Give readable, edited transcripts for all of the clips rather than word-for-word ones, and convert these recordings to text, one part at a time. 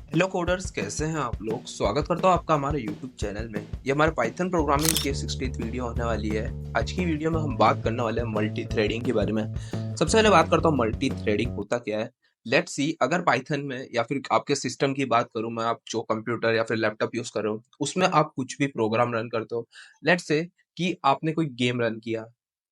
Hello coders, कैसे हैं आप लोग। स्वागत करता हूँ आपका हमारे यूट्यूब चैनल में। ये हमारे पाइथन प्रोग्रामिंग की 60th वीडियो होने वाली है। आज की वीडियो में हम बात करने वाले हैं मल्टी थ्रेडिंग के बारे में। सबसे पहले बात करता हूँ मल्टी थ्रेडिंग होता क्या है। लेट्स सी, अगर पाइथन में या फिर आपके सिस्टम की बात करूँ मैं, आप जो कंप्यूटर या फिर लैपटॉप यूज कर रहे हो उसमें आप कुछ भी प्रोग्राम रन करते हो। लेट्स से कि आपने कोई गेम रन किया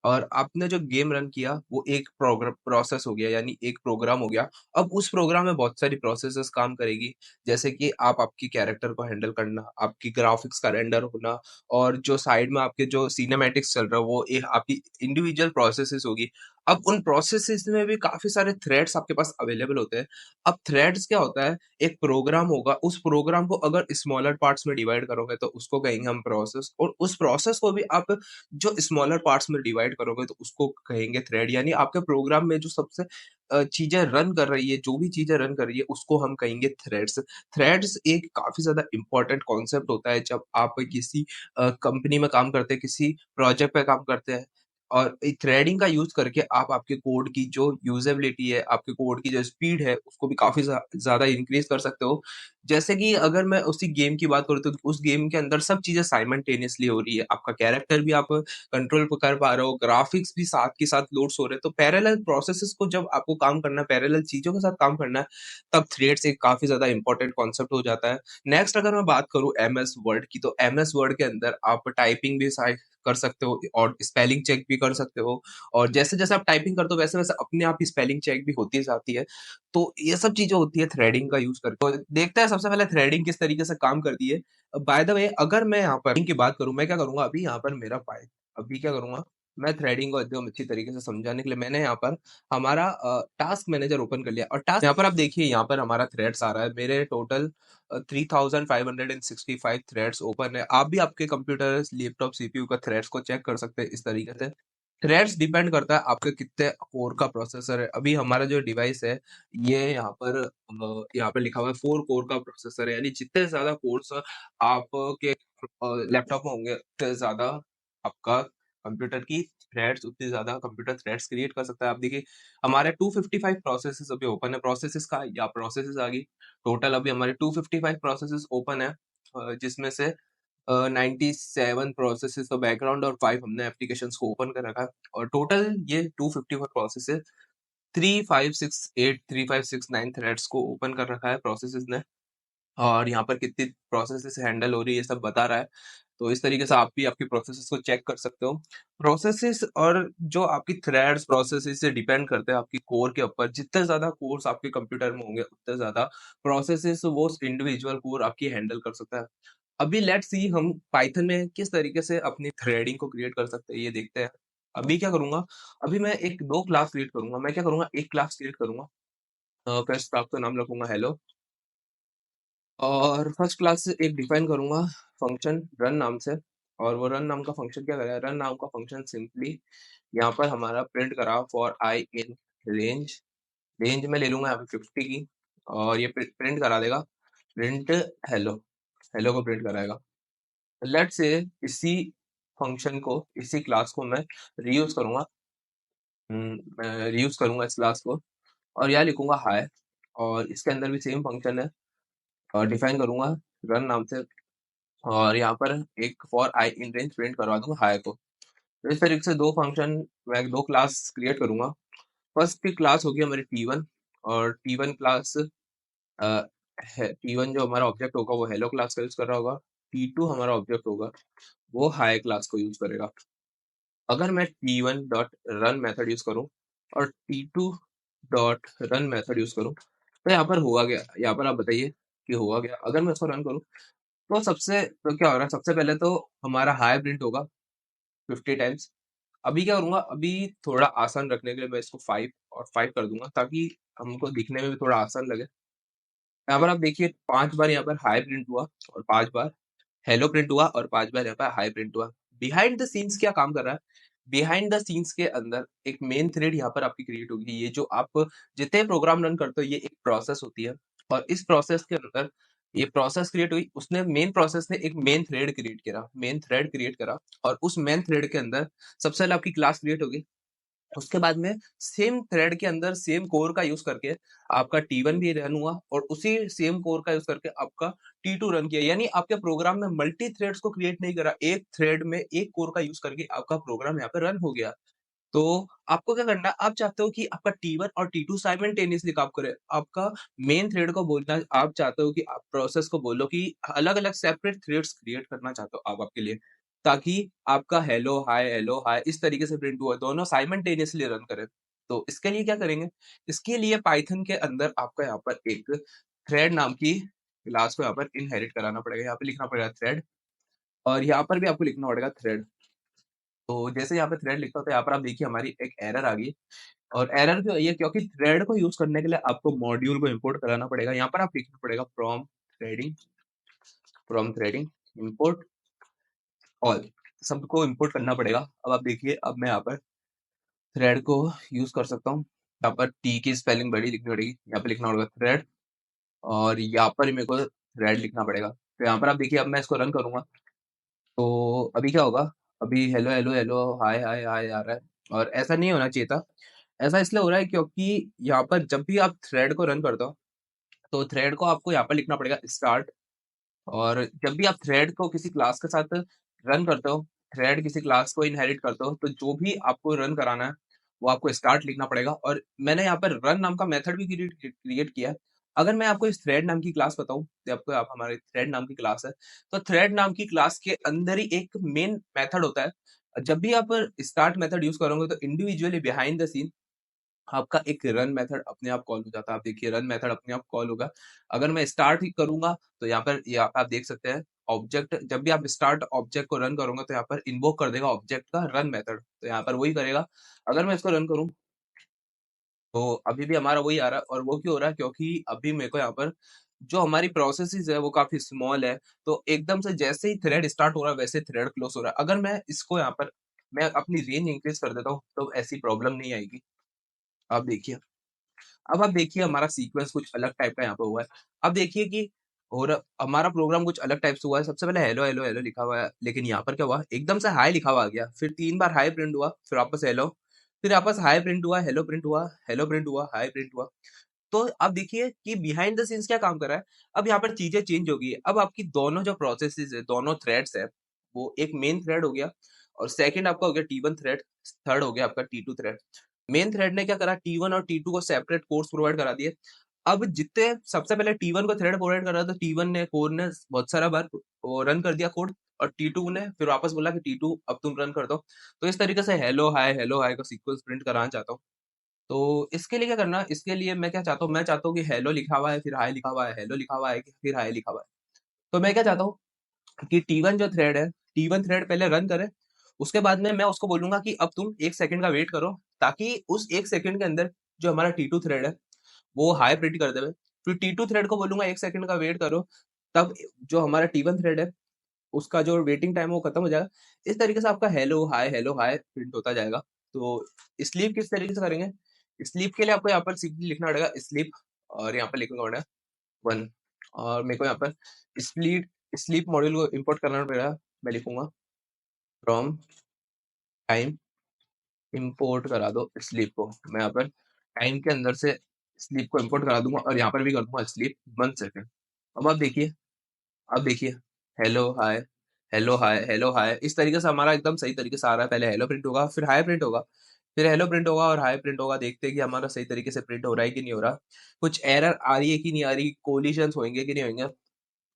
और आपने जो गेम रन किया वो एक प्रोसेस हो गया, यानी एक प्रोग्राम हो गया। अब उस प्रोग्राम में बहुत सारी प्रोसेसेस काम करेगी, जैसे कि आप आपकी कैरेक्टर को हैंडल करना, आपकी ग्राफिक्स का रेंडर होना, और जो साइड में आपके जो सिनेमैटिक्स चल रहा है वो एक आपकी इंडिविजुअल प्रोसेसेस होगी। अब उन प्रोसेसेस में भी काफी सारे थ्रेड्स आपके पास अवेलेबल होते हैं। अब थ्रेड्स क्या होता है, एक प्रोग्राम होगा, उस प्रोग्राम को अगर स्मॉलर पार्ट्स में डिवाइड करोगे तो उसको कहेंगे हम प्रोसेस, और उस प्रोसेस को भी आप जो स्मॉलर पार्ट्स में डिवाइड करोगे तो उसको कहेंगे थ्रेड। यानी आपके प्रोग्राम में जो सबसे चीजें रन कर रही है, जो भी चीजें रन कर रही है उसको हम कहेंगे थ्रेड्स। थ्रेड्स एक काफ़ी ज़्यादा इम्पोर्टेंट कॉन्सेप्ट होता है जब आप किसी कंपनी में काम करते हैं, किसी प्रोजेक्ट पे काम करते हैं, और थ्रेडिंग का यूज़ करके आप आपके कोड की जो यूज़ेबिलिटी है, आपके कोड की जो स्पीड है, उसको भी काफ़ी ज़्यादा इंक्रीज़ कर सकते हो। जैसे कि अगर मैं उसी गेम की बात करूँ तो उस गेम के अंदर सब चीज़ें साइमल्टेनियसली हो रही है। आपका कैरेक्टर भी आप कंट्रोल कर पा रहे हो, ग्राफिक्स भी साथ के साथ लोड्स हो रहे हैं। तो पैरेलल प्रोसेसेस को जब आपको काम करना है, पैरेलल चीज़ों के साथ काम करना है, तब थ्रेड्स एक काफ़ी ज़्यादा इम्पोर्टेंट कॉन्सेप्ट हो जाता है। नेक्स्ट अगर मैं बात करूँ एमएस वर्ड की, तो एमएस वर्ड के अंदर आप टाइपिंग भी कर सकते हो और स्पेलिंग चेक भी कर सकते हो, और जैसे-जैसे आप टाइपिंग करते हो वैसे-वैसे अपने आप ही स्पेलिंग चेक भी होती जाती है। तो ये सब चीज़ें होती है थ्रेडिंग का यूज़ करके। तो देखते हैं सबसे पहले थ्रेडिंग किस तरीके से काम करती है। बाय द वे, अगर मैं यहाँ पर की बात करूँ, मैं क्या करूँगा अभी यहाँ पर मेरा पाइ अभी क्या करूँगा, मैं थ्रेडिंग को एकदम अच्छी तरीके से समझाने के लिए मैंने यहाँ पर हमारा टास्क मैनेजर ओपन कर लिया, और टास्क यहाँ पर आप देखिए, यहाँ पर हमारा थ्रेड्स आ रहा है। मेरे टोटल 3565 थ्रेड्स ओपन है। आप भी आपके कंप्यूटर, लैपटॉप, सीपीयू का थ्रेड्स को चेक कर सकते हैं इस तरीके से। थ्रेड्स डिपेंड करता है आपके कितने कोर का प्रोसेसर है। अभी हमारा जो डिवाइस है, ये यहाँ पर लिखा हुआ है 4 कोर का प्रोसेसर है, यानी जितने ज्यादा कोर्स आपके लैपटॉप में होंगे उतने ज्यादा आपका कंप्यूटर की थ्रेड्स, उतनी ज्यादा कंप्यूटर थ्रेड्स क्रिएट कर सकता है। आप देखिए, हमारे 255 प्रोसेसेस अभी ओपन है। प्रोसेसेस का या प्रोसेसेस आ गई, टोटल अभी हमारे 255 प्रोसेसेस ओपन है, जिसमें से 97 प्रोसेसेस तो बैकग्राउंड और 5 हमने एप्लीकेशंस को ओपन कर रखा है। और टोटल ये 254 प्रोसेसेस 3568 3569 थ्रेड्स को ओपन कर रखा है प्रोसेसेस ने, और यहाँ पर कितनी प्रोसेसेस हैंडल हो रही है ये सब बता रहा है। तो इस तरीके से आप भी आपकी प्रोसेसेस को चेक कर सकते हो। प्रोसेसेस और जो आपकी थ्रेड्स प्रोसेसेस से डिपेंड करते हैं आपकी कोर के ऊपर। जितने ज्यादा कोर्स आपके कंप्यूटर में होंगे उतने ज्यादा प्रोसेसेस वो इंडिविजुअल कोर आपकी हैंडल कर सकता है। अभी लेट्स सी, हम पाइथन में किस तरीके से अपनी थ्रेडिंग को क्रिएट कर सकते हैं ये देखते हैं। अभी क्या करूंगा, अभी मैं एक दो क्लास क्रिएट करूंगा। मैं क्या करूंगा, एक क्लास क्रिएट करूंगा, फर्स्ट क्लास का नाम रखूंगा हेलो, और फर्स्ट क्लास से एक डिफाइन करूंगा फंक्शन रन नाम से। और वो रन नाम का फंक्शन क्या करेगा, रन नाम का फंक्शन सिंपली यहाँ पर हमारा प्रिंट करा for I in range. Range में ले लूंगा यहाँ पे 50 की, और ये प्रिंट करा देगा प्रिंट हेलो। हेलो को प्रिंट कराएगा। लेट्स से इसी फंक्शन को, इसी क्लास को मैं रीयूज करूंगा। मैं रीयूज करूंगा इस क्लास को, और यहाँ लिखूंगा हाय, और इसके अंदर भी सेम फंक्शन है, और डिफाइन करूंगा रन नाम से, और यहाँ पर एक for I in range print करवा दूंगा हाई को। तो इस तरीके से दो फंक्शन, मैं दो क्लास क्रिएट करूंगा। फर्स्ट की क्लास होगी हमारी T1, और T1 क्लास T1 जो हमारा ऑब्जेक्ट होगा वो हेलो क्लास का यूज कर रहा होगा। T2 हमारा ऑब्जेक्ट होगा वो हाई क्लास को यूज करेगा। अगर मैं T1 dot run method use करूं और T2 dot run method use करूं, तो यहाँ पर हुआ गया, यहाँ पर आप बताइए कि हुआ गया। अगर मैं इसको रन करूं तो क्या हो रहा है, सबसे पहले तो हमारा हाई प्रिंट होगा 50 टाइम्स। अभी क्या करूंगा, अभी थोड़ा आसान रखने के लिए मैं इसको 5 और 5 कर दूंगा, ताकि हमको दिखने में भी थोड़ा आसान लगे। यहाँ पर आप देखिए 5 बार यहाँ पर हाई प्रिंट हुआ, और 5 बार हेलो प्रिंट हुआ, और 5 बार यहाँ पर हाई प्रिंट हुआ। बिहाइंड द सीन्स क्या काम कर रहा है, बिहाइंड द सीन्स के अंदर एक मेन थ्रेड यहाँ पर आपकी क्रिएट होगी। ये जो आप जितने प्रोग्राम रन करते हो ये एक प्रोसेस होती है, और इस प्रोसेस के अंदर ये प्रोसेस क्रिएट हुई, उसने मेन प्रोसेस ने एक मेन थ्रेड क्रिएट करा, मेन थ्रेड क्रिएट करा, और उस मेन थ्रेड के अंदर सबसे पहले आपकी क्लास क्रिएट होगी। उसके बाद में सेम थ्रेड के अंदर सेम कोर का यूज करके आपका T1 भी रन हुआ और उसी सेम कोर का यूज करके आपका T2 रन किया। यानी आपके प्रोग्राम में मल्टी थ्रेड्स को क्रिएट नहीं करा, एक थ्रेड में एक कोर का यूज करके आपका प्रोग्राम यहाँ पे रन हो गया। तो आपको क्या करना है, आप चाहते हो कि आपका T1 और T2 साइमल्टेनियसली काम करे। आपका मेन थ्रेड को बोलना, आप चाहते हो कि आप प्रोसेस को बोलो कि अलग-अलग सेपरेट थ्रेड्स क्रिएट करना चाहते हो आप आपके लिए, ताकि आपका हेलो हाय इस तरीके से प्रिंट हुआ, दोनों साइमल्टेनियसली रन करें। तो इसके लिए क्या करेंगे, इसके लिए पाइथन के अंदर आपको यहाँ पर एक थ्रेड नाम की क्लास को यहाँ पर इनहेरिट कराना पड़ेगा। यहाँ पे लिखना पड़ेगा थ्रेड और यहाँ पर भी आपको लिखना पड़ेगा थ्रेड। तो जैसे यहाँ पे थ्रेड लिखा होता है, यहाँ पर आप देखिए हमारी एक एरर आ गई और एरर क्यों आई है, क्योंकि थ्रेड को यूज करने के लिए आपको मॉड्यूल को इंपोर्ट कराना पड़ेगा। यहाँ पर आप लिखना पड़ेगा फ्रॉम थ्रेडिंग इंपोर्ट ऑल, सबको इंपोर्ट करना पड़ेगा। अब आप देखिए, अब मैं यहाँ पर थ्रेड को यूज कर सकता हूँ। यहाँ पर टी की स्पेलिंग बड़ी लिखनी पड़ेगी, यहाँ पे लिखना पड़ेगा थ्रेड और यहाँ पर मेरे को थ्रेड लिखना पड़ेगा। तो यहाँ पर आप देखिए, अब मैं इसको रन करूंगा तो अभी क्या होगा, अभी हेलो हेलो हेलो हाय हाय हाय आ रहा है और ऐसा नहीं होना चाहिए था। ऐसा इसलिए हो रहा है क्योंकि यहाँ पर जब भी आप थ्रेड को रन करते हो तो थ्रेड को आपको यहाँ पर लिखना पड़ेगा स्टार्ट। और जब भी आप थ्रेड को किसी क्लास के साथ रन करते हो, थ्रेड किसी क्लास को इनहेरिट करते हो, तो जो भी आपको रन कराना है वो आपको स्टार्ट लिखना पड़ेगा। और मैंने यहाँ पर रन नाम का मेथड भी क्रिएट किया है। अगर मैं आपको इस थ्रेड नाम की क्लास बताऊं, तो आपको आप हमारे थ्रेड नाम की क्लास है, तो थ्रेड नाम की क्लास के अंदर ही एक मेन मेथड होता है। जब भी आप स्टार्ट मेथड यूज करोगे तो इंडिविजुअली बिहाइंड द सीन आपका एक रन मेथड अपने आप कॉल हो जाता है। आप देखिए रन मेथड अपने आप कॉल होगा। अगर मैं स्टार्ट ही करूंगा तो यहाँ पर आप देख सकते हैं ऑब्जेक्ट, जब भी आप स्टार्ट ऑब्जेक्ट को रन करोगे तो यहाँ पर इन्वोक कर देगा ऑब्जेक्ट का रन मेथड, तो यहाँ पर वही करेगा। अगर मैं इसको रन करूं तो अभी भी हमारा वही आ रहा है। और वो क्यों हो रहा है, क्योंकि अभी मेरे को यहाँ पर जो हमारी प्रोसेसेस है वो काफी स्मॉल है। तो एकदम से जैसे ही थ्रेड स्टार्ट हो रहा है वैसे थ्रेड क्लोज हो रहा है। अगर मैं इसको यहाँ पर मैं अपनी रेंज इंक्रीज कर देता हूँ तो ऐसी प्रॉब्लम नहीं आएगी। आप देखिए, अब आप देखिए हमारा सीक्वेंस कुछ अलग टाइप का यहाँ पे हुआ है। अब देखिए कि और हमारा प्रोग्राम कुछ अलग टाइप से हुआ है। सबसे पहले हेलो हेलो हेलो लिखा हुआ है, लेकिन यहाँ पर क्या हुआ, एकदम से हाई लिखा हुआ आ गया, फिर 3 बार हाई प्रिंट हुआ, फिर वापस हेलो, फिर वापस हाई प्रिंट हुआ, हेलो प्रिंट हुआ, हेलो प्रिंट हुआ, हाई प्रिंट हुआ। तो अब देखिए कि बिहाइंड द सीन्स क्या काम कर रहा है। अब यहाँ पर चीजें चेंज हो गई है। अब आपकी दोनों जो प्रोसेसेस है, दोनों थ्रेड्स है, वो एक मेन थ्रेड हो गया और सेकंड आपका हो गया T1 थ्रेड, थर्ड हो गया आपका T2 थ्रेड। मेन थ्रेड ने क्या करा, T1 और T2 को सेपरेट कोर्स प्रोवाइड करा दिए। अब जितने सबसे पहले T1 को थ्रेड प्रोवाइड कर रहा था, तो T1 ने कोर ने बहुत सारा बार रन कर दिया कोड और T2 ने फिर वापस बोला कि T2 अब तुम रन कर दो। तो इस तरीके से हेलो हाय का सीक्वेंस प्रिंट कराना चाहता हूँ। तो इसके लिए क्या करना है, इसके लिए मैं क्या चाहता हूँ, मैं चाहता हूँ कि हेलो लिखा हुआ है फिर हाय लिखा हुआ है, हेलो लिखा हुआ है फिर हाय लिखा हुआ है। तो मैं क्या चाहता हूँ कि T1 जो थ्रेड है, T1 थ्रेड पहले रन करे, उसके बाद में मैं उसको बोलूंगा कि अब तुम 1 सेकंड का वेट करो, ताकि उस 1 सेकंड के अंदर जो हमारा T2 थ्रेड है वो हाई प्रिंट कर देवे। फिर T2 थ्रेड को बोलूंगा 1 सेकंड का वेट करो, तब जो हमारा T1 थ्रेड है उसका जो वेटिंग टाइम है वो खत्म हो जाएगा। इस तरीके से आपका हेलो हाय प्रिंट होता जाएगा। तो स्लीप किस तरीके से करेंगे, स्लीप के लिए आपको यहाँ पर सिंपली लिखना पड़ेगा स्लीप और यहाँ पर लिखना पड़ेगा 1। और मेरे को यहाँ पर स्लीप स्लीप मॉड्यूल को इंपोर्ट करना पड़ेगा। मैं लिखूंगा फ्रॉम टाइम इंपोर्ट करा दो स्लीप को। मैं यहाँ पर टाइम के अंदर से स्लीप को इंपोर्ट करा दूंगा और यहाँ पर भी कर दूंगा स्लीप 1 सेकंड। अब आप देखिए, अब देखिए hello hi hello hi hello hi इस तरीके से हमारा एकदम सही तरीके से आ रहा है। पहले हेलो प्रिंट होगा, फिर हाय प्रिंट होगा, फिर हेलो प्रिंट होगा और हाय प्रिंट होगा। देखते हैं कि हमारा सही तरीके से प्रिंट हो रहा है कि नहीं हो रहा, कुछ एरर आ रही है कि नहीं आ रही, कोलिशंस होंगे कि नहीं होंगे।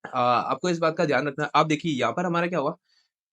आपको इस बात का ध्यान रखना है। आप देखिए यहाँ पर हमारा क्या हुआ,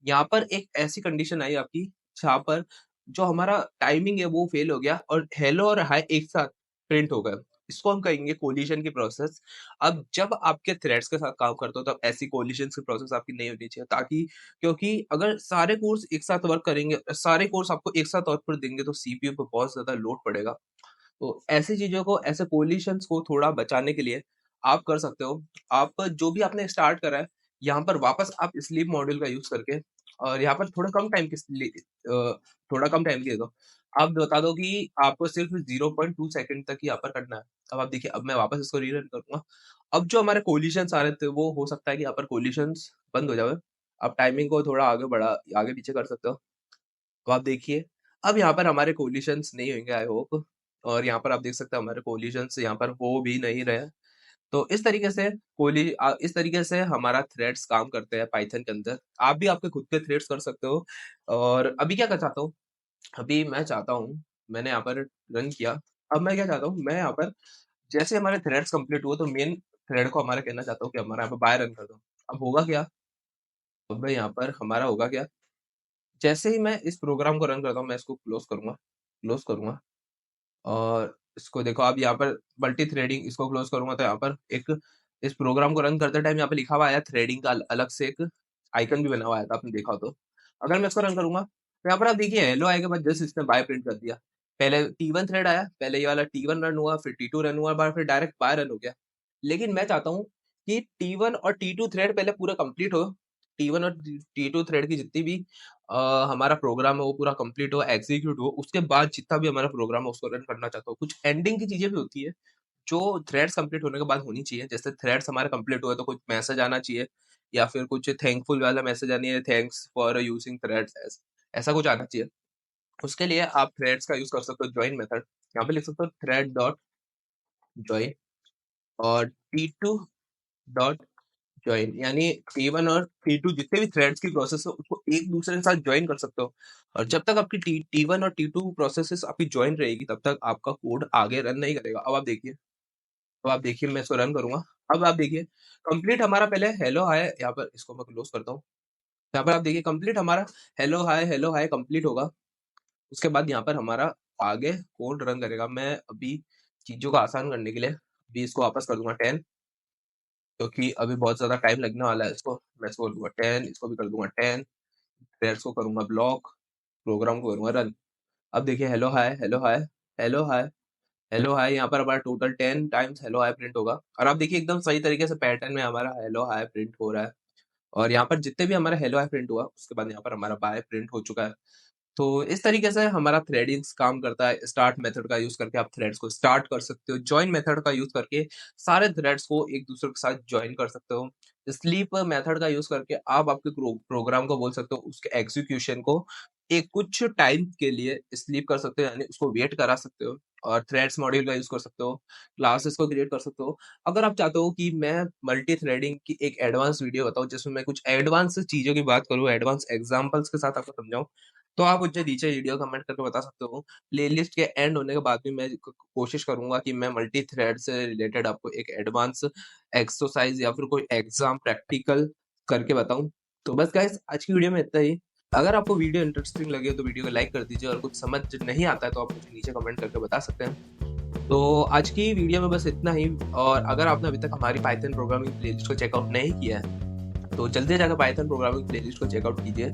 यहाँ पर एक ऐसी कंडीशन आई आपकी जहाँ पर जो हमारा टाइमिंग है वो फेल हो गया और हेलो और हाय एक साथ प्रिंट हो गए। इसको हम कहेंगे कोलिशन की प्रोसेस। अब जब आपके थ्रेड्स के साथ काम करते हो तब ऐसी कोलिशन की प्रोसेस आपकी नहीं होनी चाहिए, ताकि क्योंकि अगर सारे कोर्स एक साथ वर्क करेंगे, सारे कोर्स आपको एक साथ आउटपुट देंगे तो सीपीयू पे बहुत ज्यादा लोड पड़ेगा। तो ऐसी चीजों को, ऐसे कोलिशंस को थोड़ा बचाने के लिए आप कर सकते हो, आप जो भी आपने स्टार्ट करा है यहाँ पर वापस आप स्लीप मॉड्यूल का यूज करके और यहाँ पर थोड़ा कम टाइम के दो। आप बता दो कि आपको सिर्फ 0.2 सेकंड तक ही यहाँ पर करना है। अब आप देखिए, अब मैं वापस इसको रीरन करूंगा। अब जो हमारे कोलिशंस आ रहे थे वो हो सकता है कि यहाँ पर कोलिशंस बंद हो जाए। आप टाइमिंग को थोड़ा आगे पीछे कर सकते हो। तो आप देखिए, अब यहाँ पर हमारे कोलिशंस नहीं होंगे आई होप, और यहाँ पर आप देख सकते हैं हमारे कोलिशंस यहाँ पर हो भी नहीं रहे हैं। तो इस तरीके से इस तरीके से हमारा थ्रेड्स काम करते हैं पाइथन के अंदर। आप भी आपके खुद के थ्रेड्स कर सकते हो। और अभी क्या कर चाहता हूँ, अभी मैं चाहता हूँ, मैंने यहाँ पर रन किया। अब मैं क्या चाहता हूँ, मैं यहाँ पर जैसे हमारे थ्रेड्स कंप्लीट हुए तो मेन थ्रेड को हमारा कहना चाहता हूँ कि हमारा यहाँ पर बाय रन कर दो। अब होगा क्या, अब मैं यहाँ पर हमारा होगा क्या, जैसे ही मैं इस प्रोग्राम को रन करता हूँ, मैं इसको क्लोज करूंगा। और इसको देखो, अब यहाँ पर मल्टी थ्रेडिंग, इसको क्लोज करूंगा तो यहाँ पर एक, इस प्रोग्राम को रन करते टाइम यहाँ पे लिखा हुआ आया थ्रेडिंग का, अलग से एक आइकन भी बना हुआ आया था, आपने देखा हो तो। अगर मैं इसको रन करूंगा तो यहाँ पर आप देखिए हेलो आएगा, बाद जस्ट इसने बाय प्रिंट कर दिया। पहले T1 थ्रेड आया, पहले ये वाला T1 रन हुआ, फिर T2 रन हुआ, बाद फिर डायरेक्ट बाय रन हो गया। लेकिन मैं चाहता हूँ कि T1 और T2 थ्रेड पहले पूरा कंप्लीट हो। T1 और T2 थ्रेड की जितनी भी हमारा प्रोग्राम है वो पूरा कंप्लीट हो, एग्जीक्यूट हो, उसके बाद जितना भी हमारा प्रोग्राम है उसको रन करना चाहता हूँ। कुछ एंडिंग की चीजें भी होती है जो थ्रेड्स कंप्लीट होने के बाद होनी चाहिए। जैसे थ्रेड्स हमारे कंप्लीट हुए तो कुछ मैसेज आना चाहिए, या फिर कुछ थैंकफुल वाला मैसेज आनी है, थैंक्स फॉर यूजिंग थ्रेड्स, ऐसा कुछ आना चाहिए। उसके लिए आप थ्रेड्स का यूज कर सकते हो, ज्वाइन मेथड। यहाँ पे लिख सकते हो थ्रेड डॉट ज्वाइन, और T2 ज्वाइन, यानी T1 और T2 जितने भी थ्रेड्स की प्रोसेस है उसको एक दूसरे के साथ ज्वाइन कर सकते हो। और जब तक आपकी T1 और T2 प्रोसेसेस आपकी ज्वाइन रहेगी तब तक आपका कोड आगे रन नहीं करेगा। अब आप देखिए मैं इसको रन करूंगा। अब आप देखिए कंप्लीट हमारा पहले हेलो हाय, यहाँ पर इसको मैं क्लोज करता हूँ। यहाँ पर आप देखिए कंप्लीट हमारा हेलो हाय कंप्लीट होगा। उसके बाद यहाँ पर हमारा आगे कोड रन करेगा। मैं अभी चीजों को आसान करने के लिए अभी इसको वापस कर दूंगा 10, क्योंकि अभी बहुत ज्यादा टाइम लगने वाला है इसको। मैं इसको कर दूंगा 10, इसको भी कर दूंगा 10, पेयर्स को करूंगा ब्लॉक, प्रोग्राम को करूंगा रन। अब देखिए hello hi hello hi hello hi hello hi, यहाँ पर हमारा total 10 times hello hi print होगा। और आप देखिए एकदम सही तरीके से पैटर्न में हमारा हेलो हाय प्रिंट हो रहा है। और यहाँ पर जितने भी हमारा हेलो हाय प्रिंट हुआ उसके बाद यहाँ पर हमारा बाय प्रिंट हो चुका है। तो इस तरीके से हमारा थ्रेडिंग्स काम करता है। स्टार्ट मेथड का यूज करके आप थ्रेड्स को स्टार्ट कर सकते हो, जॉइन मेथड का यूज करके सारे थ्रेड्स को एक दूसरे के साथ ज्वाइन कर सकते हो, स्लीप मेथड का यूज करके आप आपके प्रोग्राम को बोल सकते हो, उसके एग्जीक्यूशन को एक कुछ टाइम के लिए स्लीप कर सकते हो, यानी उसको वेट करा सकते हो। और थ्रेड्स मॉड्यूल का यूज कर सकते हो, क्लासेस को क्रिएट कर सकते हो। अगर आप चाहते हो कि मैं मल्टी थ्रेडिंग की एक एडवांस वीडियो बताऊं जिसमें मैं कुछ एडवांस चीजों की बात करूं, एडवांस एग्जांपल्स के साथ आपको समझाऊं, तो आप मुझे नीचे वीडियो कमेंट करके बता सकते हो। प्लेलिस्ट के एंड होने के बाद भी मैं कोशिश करूंगा कि मैं मल्टी थ्रेड से रिलेटेड आपको एक एडवांस एक्सरसाइज या फिर कोई एग्जाम प्रैक्टिकल करके बताऊं। तो बस गाइस आज की वीडियो में इतना ही। अगर आपको वीडियो इंटरेस्टिंग लगे तो वीडियो को लाइक कर दीजिए, और कुछ समझ नहीं आता है तो आप मुझे नीचे कमेंट करके बता सकते हैं। तो आज की वीडियो में बस इतना ही। और अगर आपने अभी तक हमारी पाइथन प्रोग्रामिंग प्लेलिस्ट को चेकआउट नहीं किया है तो जल्दी जाकर पाइथन प्रोग्रामिंग प्लेलिस्ट को चेकआउट कीजिए,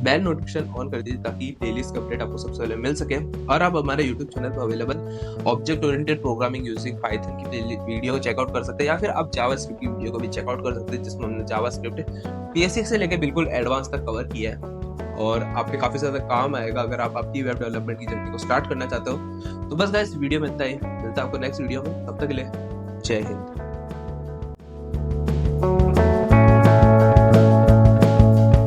बेल नोटिफिकेशन ऑन कर दीजिए ताकि प्लेलिस्ट का अपडेट आपको सबसे पहले मिल सके। और आप हमारे यूट्यूब चैनल पर available object oriented programming using Python की वीडियो को चेकआउट कर सकते हैं, या फिर आप जावास्क्रिप्ट की वीडियो को भी चेकआउट कर सकते हैं, जिसमें हमने जावास्क्रिप्ट बेसिक से लेकर बिल्कुल एडवांस तक कवर किया है। और आपके काफी ज्यादा काम आएगा अगर आप आपकी वेब डेवलपमेंट की जर्नी को स्टार्ट करना चाहते हो। तो बस गाइस वीडियो में इतना ही, मिलता है आपको नेक्स्ट वीडियो में, तब तक के लिए जय हिंद।